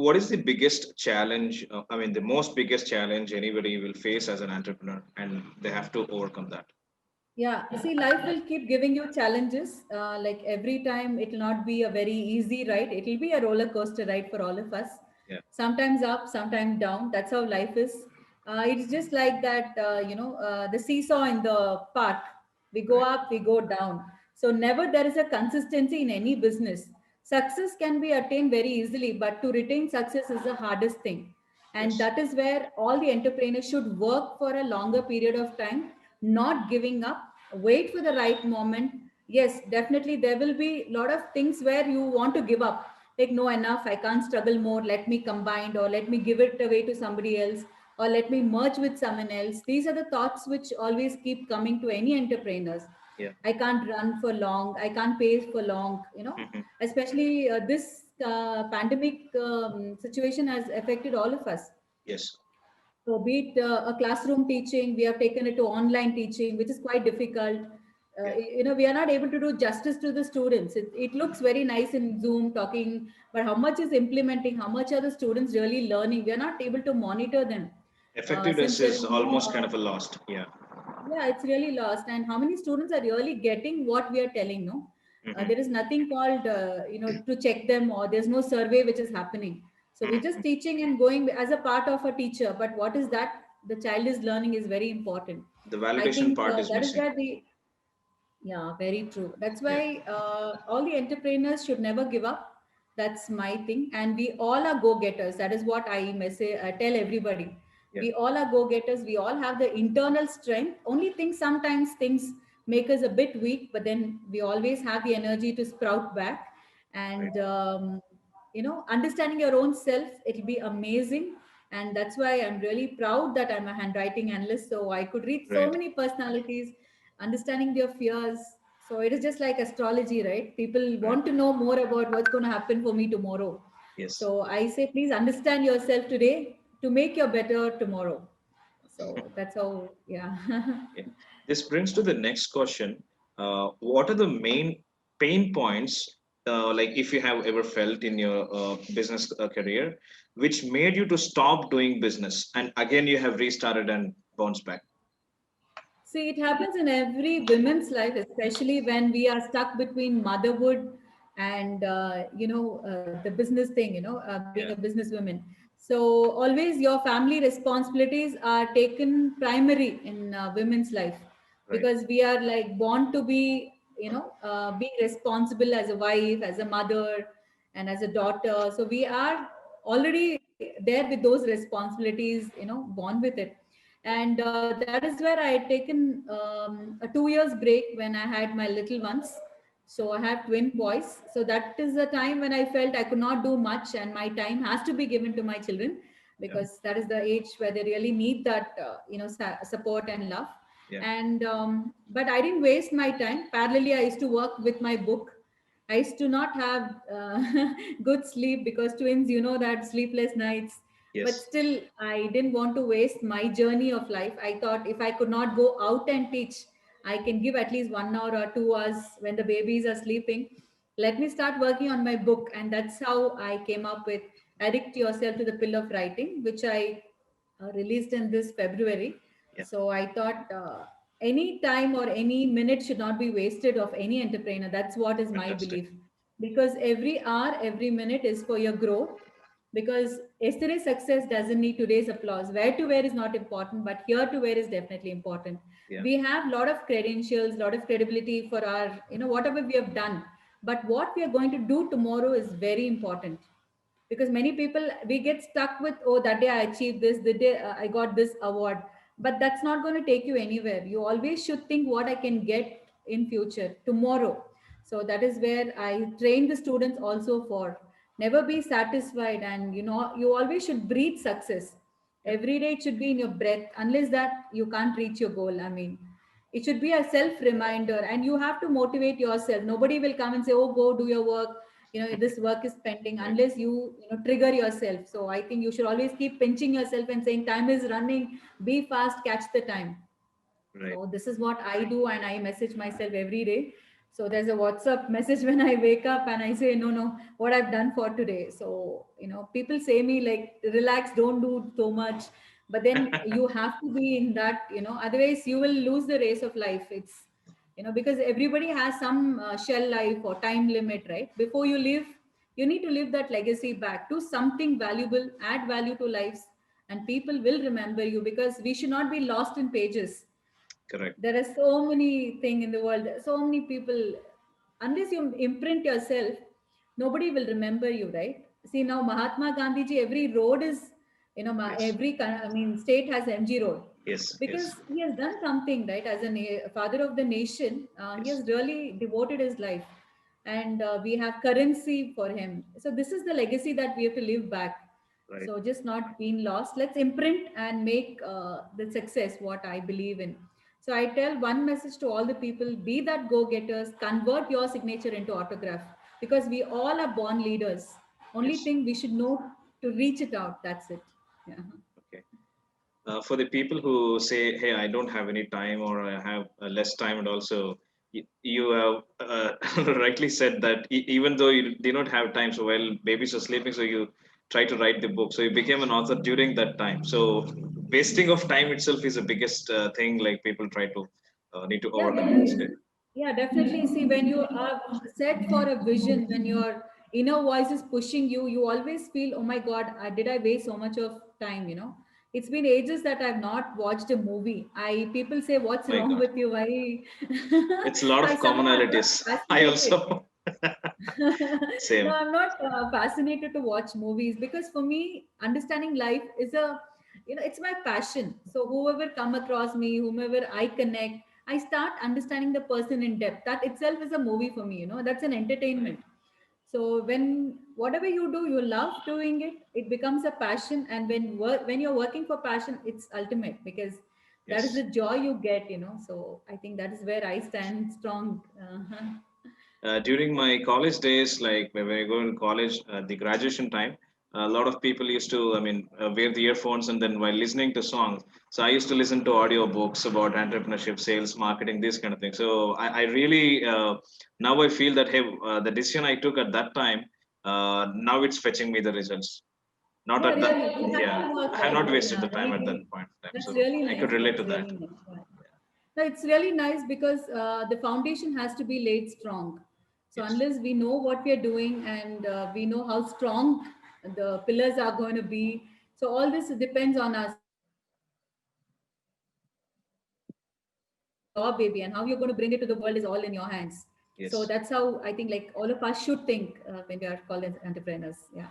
what is the biggest challenge? I mean, the most biggest challenge anybody will face as an entrepreneur, and they have to overcome that. Yeah, see, life will keep giving you challenges. Like every time, it will not be a very easy ride. It will be a roller coaster ride for all of us. Yeah. Sometimes up, sometimes down. That's how life is. It's just like that, the seesaw in the park. We go Right. up, we go down. So never there is a consistency in any business. Success can be attained very easily, but to retain success is the hardest thing. And Yes. that is where all the entrepreneurs should work for a longer period of time, not giving up, wait for the right moment. Yes, definitely there will be a lot of things where you want to give up, like no, enough, I can't struggle more, let me combine, or let me give it away to somebody else, or let me merge with someone else. These are the thoughts which always keep coming to any entrepreneurs. Yeah. I can't run for long, I can't pay for long, Hmm. especially this pandemic situation has affected all of us. Yes. So, be it a classroom teaching, we have taken it to online teaching, which is quite difficult. Yeah. We are not able to do justice to the students. It looks very nice in Zoom talking, but how much is implementing? How much are the students really learning? We are not able to monitor them since Effectiveness there is is no. almost kind of a lost. Yeah. Yeah, it's really lost. And how many students are really getting what we are telling? No, Hmm. there is nothing called to check them, or there's no survey which is happening. So we're just Hmm. teaching and going as a part of a teacher. But what is that? The child is learning is very important. The I validation think part is that is missing. where the. Yeah, very true. That's Yeah. why all the entrepreneurs should never give up. That's my thing. And we all are go-getters. That is what I tell everybody. Yeah. We all are go-getters. We all have the internal strength. Only thing sometimes things make us a bit weak, but then we always have the energy to sprout back. Right. And understanding your own self, it'll be amazing. And that's why I'm really proud that I'm a handwriting analyst. So I could read so Right. many personalities, understanding their fears. So it is just like astrology, right? People Right. want to know more about what's going to happen for me tomorrow. Yes. So I say, please understand yourself today to make your better tomorrow. So that's how, yeah. Yeah. This brings to the next question. What are the main pain points, like if you have ever felt in your business career, which made you to stop doing business, and again you have restarted and bounced back? See, it happens in every women's life, especially when we are stuck between motherhood and the business thing. Being a Yeah. businesswoman. So always your family responsibilities are taken primary in women's life, Right. because we are like born to be being responsible as a wife, as a mother, and as a daughter. So we are already there with those responsibilities, born with it. And that is where I had taken a 2 years break when I had my little ones. So I have twin boys. So that is the time when I felt I could not do much, and my time has to be given to my children, Yeah. because that is the age where they really need that support and love. Yeah. And but I didn't waste my time. Parallelly, I used to work with my book. I used to not have good sleep, because twins, that sleepless nights. But Yes. still, I didn't want to waste my journey of life. I thought if I could not go out and teach, I can give at least 1 hour or 2 hours when the babies are sleeping. Let me start working on my book. And that's how I came up with Addict Yourself to the Pill of Writing, which I released in this February. Yeah. So I thought any time or any minute should not be wasted of any entrepreneur. That's what is my Fantastic. belief. Because every hour, every minute is for your growth. Because yesterday's success doesn't need today's applause. Where to wear is not important, but here to wear is definitely important. Yeah. We have a lot of credentials, a lot of credibility for our, whatever we have done. But what we are going to do tomorrow is very important, because many people, we get stuck with, oh, that day I achieved this, the day I got this award. But that's not going to take you anywhere. You always should think what I can get in future tomorrow. So that is where I train the students also for never be satisfied. And you always should breathe success. Yeah. Every day it should be in your breath. Unless that, you can't reach your goal. I mean, it should be a self reminder, and you have to motivate yourself. Nobody will come and say, oh, go do your work, this work is pending, Right. unless you trigger yourself. So I think you should always keep pinching yourself and saying, time is running, be fast, catch the time. Right. So this is what I do, and I message myself every day. So there's a WhatsApp message when I wake up and I say, no, no, what I've done for today. So, people say me like, relax, don't do so much. But then you have to be in that, otherwise you will lose the race of life. It's, because everybody has some shell life or time limit, right? Before you live, you need to leave that legacy back to something valuable, add value to lives, and people will remember you, because we should not be lost in pages. Correct. There are so many things in the world, so many people. Unless you imprint yourself, nobody will remember you, right? See, now Mahatma Gandhi ji, every road is, Yes. state has MG road, Yes. because Yes. he has done something, right? As a father of the nation, he Yes. has really devoted his life, and we have currency for him. So this is the legacy that we have to live back. Right. So just not being lost, let's imprint and make the success what I believe in. So I tell one message to all the people: be that go-getters, convert your signature into autograph, because we all are born leaders. Only Yes. thing we should know to reach it out. That's it. Yeah. Okay. For the people who say, "Hey, I don't have any time, or I have less time," and also you have rightly said that even though you did not have time, so while babies are sleeping, so you try to write the book. So you became an author during that time. So wasting of time itself is the biggest thing. Like people try to need to Yeah, overcome. I would say. yeah, definitely. See, when you are set for a vision, when your inner voice is pushing you, you always feel, oh my God, did I waste so much of time? It's been ages that I've not watched a movie. People say, what's My wrong God, with you? Why? it's a lot of Somehow I'm not commonalities. I fascinated. also No, same. I'm not fascinated to watch movies, because for me, understanding life is it's my passion. So whoever come across me, whomever I connect, I start understanding the person in depth. That itself is a movie for me. That's an Right. entertainment. So when whatever you do, you love doing it. It becomes a passion, and when you're working for passion, it's ultimate, because that is Yes. the joy you get. So I think that is where I stand strong. During my college days, like when I go in college, the graduation time, a lot of people used to, wear the earphones and then while listening to songs. So I used to listen to audio books about entrepreneurship, sales, marketing, this kind of thing. So I really, now I feel that, hey, the decision I took at that time, now it's fetching me the results. Not Yeah, at that, really. It has yeah, to work, I have right? not wasted Yeah, the time right. at that point in time. That's So really I could nice. relate That's to that. really nice. Yeah. No, it's really nice, because the foundation has to be laid strong. So Yes. unless we know what we are doing, and we know how strong the pillars are going to be, so all this depends on us. Your baby, and how you're going to bring it to the world is all in your hands. So Yes. that's how I think, like, all of us should think when we are called as entrepreneurs. Yeah.